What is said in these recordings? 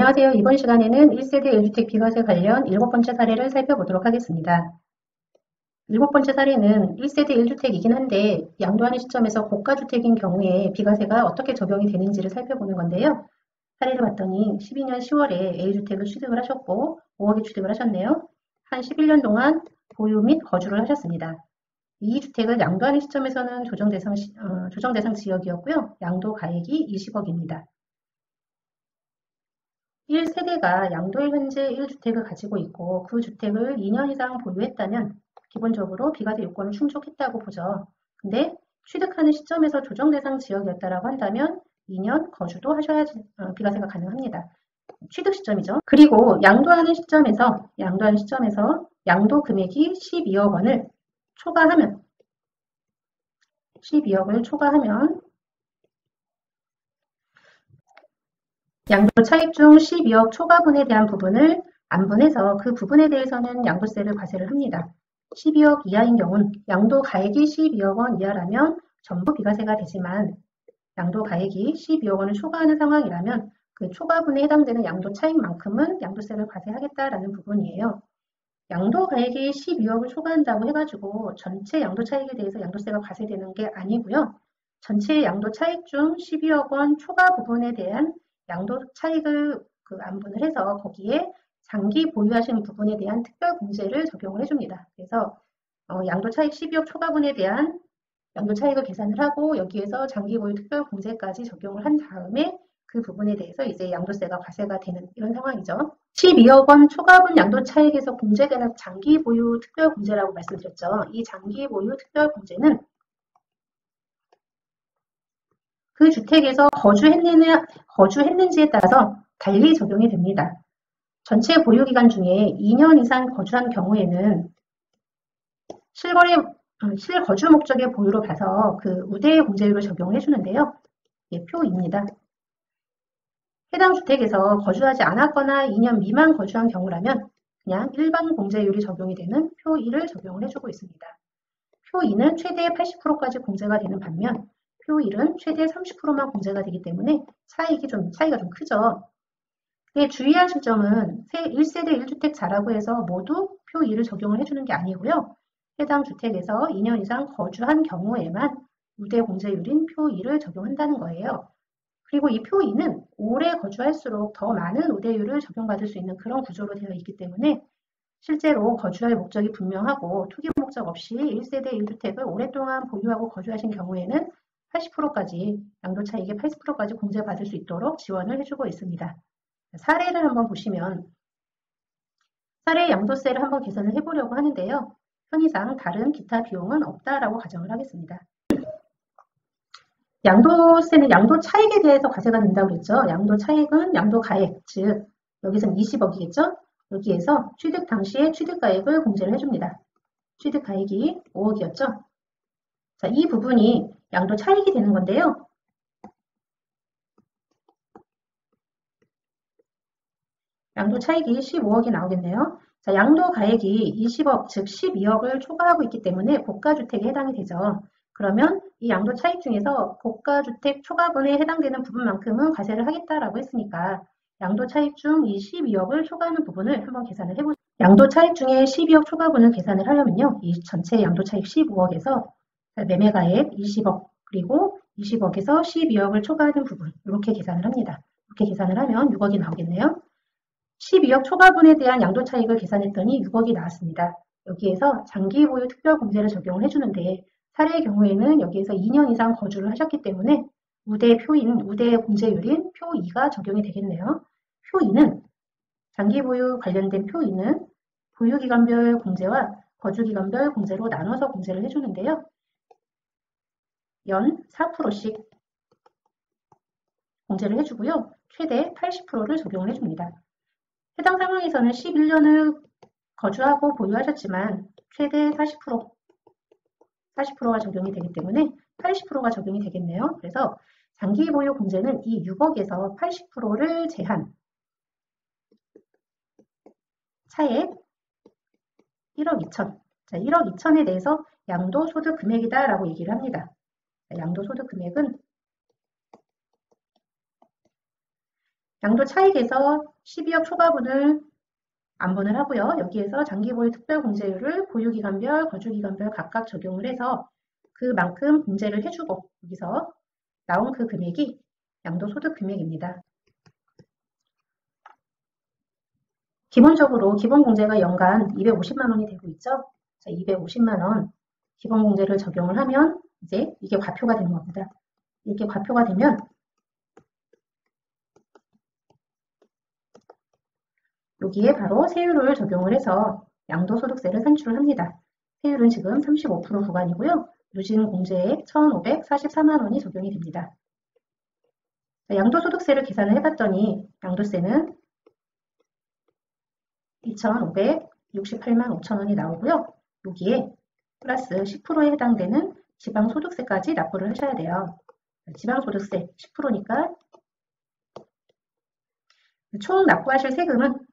안녕하세요. 이번 시간에는 1세대 1주택 비과세 관련 7번째 사례를 살펴보도록 하겠습니다. 7번째 사례는 1세대 1주택이긴 한데 양도하는 시점에서 고가주택인 경우에 비과세가 어떻게 적용이 되는지를 살펴보는 건데요. 사례를 봤더니 12년 10월에 A주택을 취득을 하셨고 5억에 취득을 하셨네요. 한 11년 동안 보유 및 거주를 하셨습니다. 이 주택을 양도하는 시점에서는 조정 대상 지역이었고요. 양도 가액이 20억입니다. 1세대가 양도일 현재 1주택을 가지고 있고 그 주택을 2년 이상 보유했다면 기본적으로 비과세 요건을 충족했다고 보죠. 근데 취득하는 시점에서 조정 대상 지역이었다라고 한다면 2년 거주도 하셔야지 비과세가 가능합니다. 취득 시점이죠. 그리고 양도하는 시점에서 양도 금액이 12억 원을 초과하면 12억을 초과하면 양도 차익 중 12억 초과분에 대한 부분을 안분해서 그 부분에 대해서는 양도세를 과세를 합니다. 12억 이하인 경우는 양도 가액이 12억 원 이하라면 전부 비과세가 되지만 양도 가액이 12억 원을 초과하는 상황이라면 그 초과분에 해당되는 양도 차익만큼은 양도세를 과세하겠다라는 부분이에요. 양도 가액이 12억을 초과한다고 해가지고 전체 양도 차익에 대해서 양도세가 과세되는 게 아니고요. 전체 양도 차익 중 12억 원 초과 부분에 대한 양도 차익을 안분을 해서 거기에 장기 보유하신 부분에 대한 특별공제를 적용을 해줍니다. 그래서 양도 차익 12억 초과분에 대한 양도 차익을 계산을 하고 여기에서 장기 보유 특별공제까지 적용을 한 다음에 그 부분에 대해서 이제 양도세가 과세가 되는 이런 상황이죠. 12억 원 초과분 양도 차익에서 공제되는 장기 보유 특별공제라고 말씀드렸죠. 이 장기 보유 특별공제는 그 주택에서 거주했는지에 따라서 달리 적용이 됩니다. 전체 보유기간 중에 2년 이상 거주한 경우에는 실거주 목적의 보유로 봐서 그 우대 공제율을 적용을 해주는데요. 예, 표 2입니다. 해당 주택에서 거주하지 않았거나 2년 미만 거주한 경우라면 그냥 일반 공제율이 적용이 되는 표 2를 적용을 해주고 있습니다. 표 2는 최대 80%까지 공제가 되는 반면 표 1은 최대 30%만 공제가 되기 때문에 차이가 좀 크죠. 근데 주의하실 점은 1세대 1주택자라고 해서 모두 표 2를 적용을 해주는 게 아니고요. 해당 주택에서 2년 이상 거주한 경우에만 우대 공제율인 표 2를 적용한다는 거예요. 그리고 이 표 2는 오래 거주할수록 더 많은 우대율을 적용받을 수 있는 그런 구조로 되어 있기 때문에 실제로 거주할 목적이 분명하고 투기 목적 없이 1세대 1주택을 오랫동안 보유하고 거주하신 경우에는 80%까지 양도 차익의 80%까지 공제받을 수 있도록 지원을 해주고 있습니다. 사례를 한번 보시면 사례 양도세를 한번 계산을 해보려고 하는데요. 편의상 다른 기타 비용은 없다라고 가정을 하겠습니다. 양도세는 양도 차익에 대해서 과세가 된다고 그랬죠. 양도 차익은 양도 가액, 즉 여기서는 20억이겠죠. 여기에서 취득 당시에 취득가액을 공제를 해줍니다. 취득가액이 5억이었죠. 자, 이 부분이 양도 차익이 되는 건데요. 양도 차익이 15억이 나오겠네요. 자, 양도 가액이 20억, 즉 12억을 초과하고 있기 때문에 고가주택에 해당이 되죠. 그러면 이 양도 차익 중에서 고가주택 초과분에 해당되는 부분만큼은 과세를 하겠다라고 했으니까 양도 차익 중 이 12억을 초과하는 부분을 한번 계산을 해보죠. 양도 차익 중에 12억 초과분을 계산을 하려면요. 이 전체 양도 차익 15억에서 매매가액 20억 그리고 20억에서 12억을 초과하는 부분 이렇게 계산을 합니다. 이렇게 계산을 하면 6억이 나오겠네요. 12억 초과분에 대한 양도 차익을 계산했더니 6억이 나왔습니다. 여기에서 장기 보유 특별공제를 적용을 해주는데 사례의 경우에는 여기에서 2년 이상 거주를 하셨기 때문에 우대 공제율인 표 2가 적용이 되겠네요. 표 2는 장기 보유 관련된 표 2는 보유기간별 공제와 거주기간별 공제로 나눠서 공제를 해주는데요. 연 4%씩 공제를 해주고요. 최대 80%를 적용을 해줍니다. 해당 상황에서는 11년을 거주하고 보유하셨지만 최대 40%가 적용이 되기 때문에 80%가 적용이 되겠네요. 그래서 장기 보유 공제는 이 6억에서 80%를 제한 차액 1억 2천. 자, 1억 2천에 대해서 양도소득 금액이다라고 얘기를 합니다. 자, 양도소득 금액은 양도 차익에서 12억 초과분을 안분을 하고요. 여기에서 장기보유 특별공제율을 보유기간별, 거주기간별 각각 적용을 해서 그만큼 공제를 해주고 여기서 나온 그 금액이 양도소득 금액입니다. 기본적으로 기본공제가 연간 250만 원이 되고 있죠. 자, 250만 원 기본공제를 적용을 하면 이제 이게 과표가 되는 겁니다. 이게 과표가 되면 여기에 바로 세율을 적용을 해서 양도소득세를 산출을 합니다. 세율은 지금 35% 구간이고요. 누진공제액 1,544만 원이 적용이 됩니다. 자, 양도소득세를 계산을 해봤더니 양도세는 2,568만 5천 원이 나오고요. 여기에 플러스 10%에 해당되는 지방소득세까지 납부를 하셔야 돼요. 지방소득세 10%니까 총 납부하실 세금은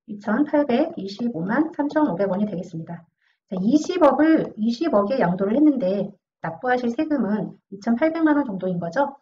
2,825만 3,500원이 되겠습니다. 20억의 양도를 했는데 납부하실 세금은 2,800만 원 정도인 거죠.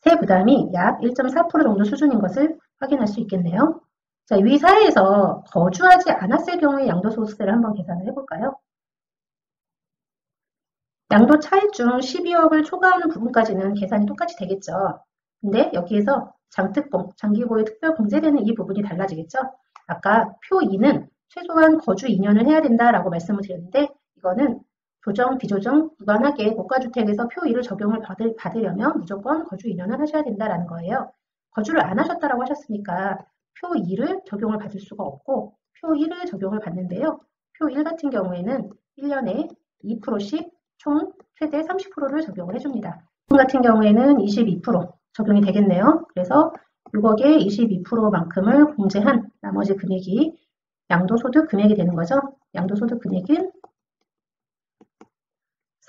세 부담이 약 1.4% 정도 수준인 것을 확인할 수 있겠네요. 자, 위 사례에서 거주하지 않았을 경우의 양도소득세를 한번 계산을 해볼까요? 양도 차익 중 12억을 초과하는 부분까지는 계산이 똑같이 되겠죠. 근데 여기에서 장특공, 장기보유 특별공제되는 이 부분이 달라지겠죠. 아까 표 2는 최소한 거주 2년을 해야 된다라고 말씀을 드렸는데 이거는 조정, 비조정 무관하게 고가주택에서 표 2를 적용을 받으려면 무조건 거주 2년을 하셔야 된다라는 거예요. 거주를 안 하셨다라고 하셨으니까 표 2를 적용을 받을 수가 없고 표 1을 적용을 받는데요. 표 1 같은 경우에는 1년에 2%씩 총 최대 30%를 적용을 해줍니다. 같은 경우에는 22% 적용이 되겠네요. 그래서 6억의 22%만큼을 공제한 나머지 금액이 양도소득 금액이 되는 거죠. 양도소득 금액은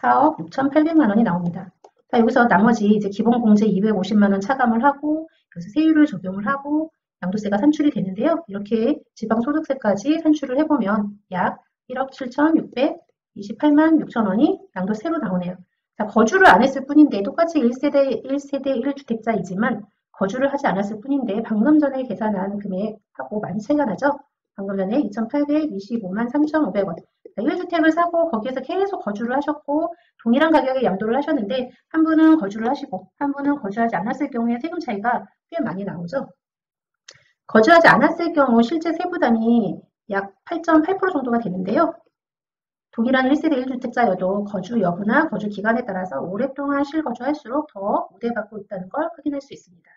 4억 6,800만 원이 나옵니다. 자, 여기서 나머지 이제 기본공제 250만 원 차감을 하고 그래서 세율을 적용을 하고 양도세가 산출이 되는데요. 이렇게 지방소득세까지 산출을 해보면 약 1억 7,628만 6천 원이 양도세로 나오네요. 자, 거주를 안 했을 뿐인데 똑같이 1세대 1주택자이지만 거주를 하지 않았을 뿐인데 방금 전에 계산한 금액하고 많이 차이가 나죠. 방금 전에 2,825만 3,500원. 1주택을 사고 거기에서 계속 거주를 하셨고 동일한 가격에 양도를 하셨는데 한 분은 거주를 하시고 한 분은 거주하지 않았을 경우에 세금 차이가 꽤 많이 나오죠. 거주하지 않았을 경우 실제 세부담이 약 8.8% 정도가 되는데요. 동일한 1세대 1주택자여도 거주 여부나 거주 기간에 따라서 오랫동안 실거주할수록 더 우대받고 있다는 걸 확인할 수 있습니다.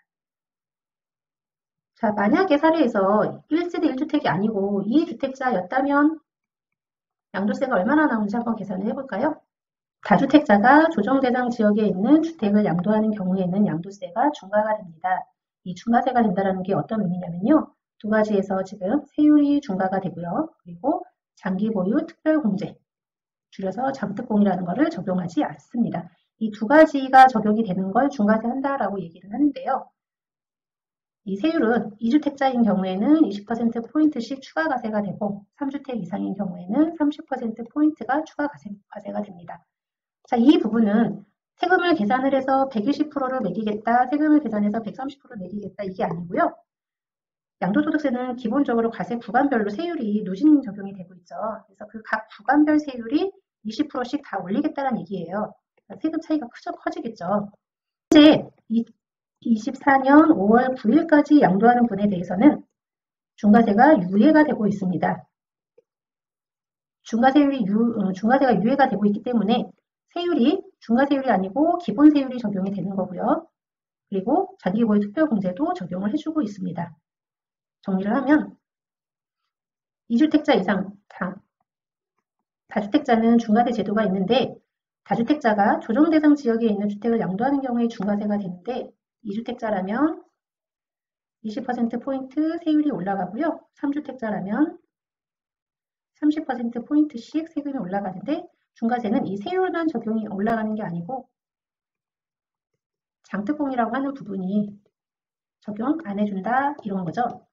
자, 만약에 사례에서 1세대 1주택이 아니고 2주택자였다면 양도세가 얼마나 나오는지 한번 계산을 해볼까요? 다주택자가 조정대상 지역에 있는 주택을 양도하는 경우에는 양도세가 중과가 됩니다. 이 중과세가 된다는 게 어떤 의미냐면요. 두 가지에서 지금 세율이 중과가 되고요. 그리고 장기보유 특별공제, 줄여서 장특공이라는 것을 적용하지 않습니다. 이 두 가지가 적용이 되는 걸 중과세 한다라고 얘기를 하는데요. 이 세율은 2주택자인 경우에는 20%포인트씩 추가 과세가 되고 3주택 이상인 경우에는 30%포인트가 추가 과세가 됩니다. 자, 이 부분은 세금을 계산을 해서 120%를 매기겠다, 세금을 계산해서 130% 매기겠다 이게 아니고요. 양도소득세는 기본적으로 과세 구간별로 세율이 누진 적용이 되고 있죠. 그래서 그 각 구간별 세율이 20%씩 다 올리겠다는 얘기예요. 세금 차이가 커지겠죠. 현재 24년 5월 9일까지 양도하는 분에 대해서는 중과세가 유예가 되고 있습니다. 중과세가 유예가 되고 있기 때문에 세율이 중과세율이 아니고 기본세율이 적용이 되는 거고요. 그리고 장기보유 특별공제도 적용을 해주고 있습니다. 정리를 하면 2주택자 이상 다주택자는 중과세 제도가 있는데 다주택자가 조정대상 지역에 있는 주택을 양도하는 경우에 중과세가 되는데 2주택자라면 20%포인트 세율이 올라가고요. 3주택자라면 30%포인트씩 세금이 올라가는데 중과세는 이 세율만 적용이 올라가는 게 아니고 장특공이라고 하는 부분이 적용 안 해준다 이런 거죠.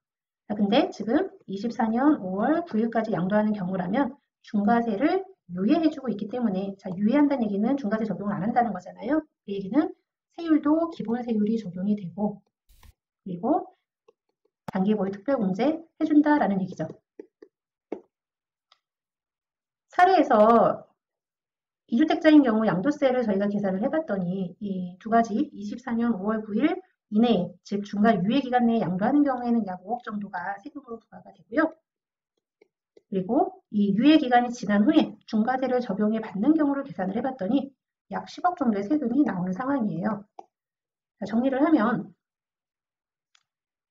자, 근데 지금 24년 5월 9일까지 양도하는 경우라면 중과세를 유예해주고 있기 때문에 자, 유예한다는 얘기는 중과세 적용을 안 한다는 거잖아요. 그 얘기는 세율도 기본 세율이 적용이 되고, 그리고 단기보유 특별공제 해준다라는 얘기죠. 사례에서 2주택자인 경우 양도세를 저희가 계산을 해봤더니 이 두 가지 24년 5월 9일 이내에, 즉 중과 유예기간 내에 양도하는 경우에는 약 5억 정도가 세금으로 부과가 되고요. 그리고 이 유예기간이 지난 후에 중과세를 적용해 받는 경우를 계산을 해봤더니 약 10억 정도의 세금이 나오는 상황이에요. 자, 정리를 하면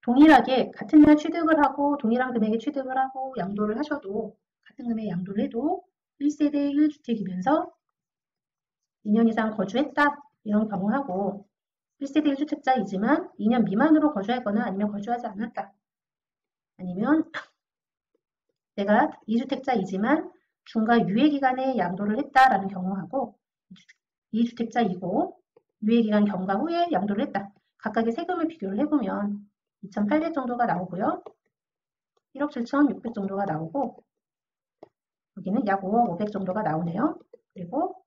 동일하게 같은 날 취득을 하고 동일한 금액의 취득을 하고 양도를 하셔도 같은 금액의 양도를 해도 1세대 1주택이면서 2년 이상 거주했다 이런 경우하고 1세대 1주택자이지만 2년 미만으로 거주하거나 아니면 거주하지 않았다. 아니면 내가 2주택자이지만 중과 유예기간에 양도를 했다라는 경우하고 2주택자이고 유예기간 경과 후에 양도를 했다. 각각의 세금을 비교를 해보면 2,800 정도가 나오고요. 1억 7,600 정도가 나오고 여기는 약 5억 500 정도가 나오네요. 그리고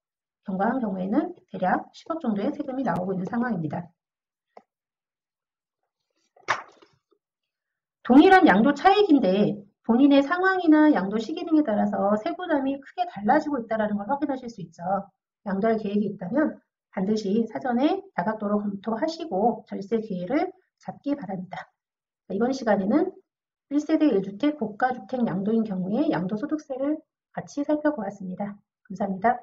경과한 경우에는 대략 10억 정도의 세금이 나오고 있는 상황입니다. 동일한 양도 차익인데 본인의 상황이나 양도 시기 등에 따라서 세부담이 크게 달라지고 있다는 걸 확인하실 수 있죠. 양도할 계획이 있다면 반드시 사전에 다각도로 검토하시고 절세 기회를 잡기 바랍니다. 이번 시간에는 1세대 1주택 고가주택 양도인 경우에 양도소득세를 같이 살펴보았습니다. 감사합니다.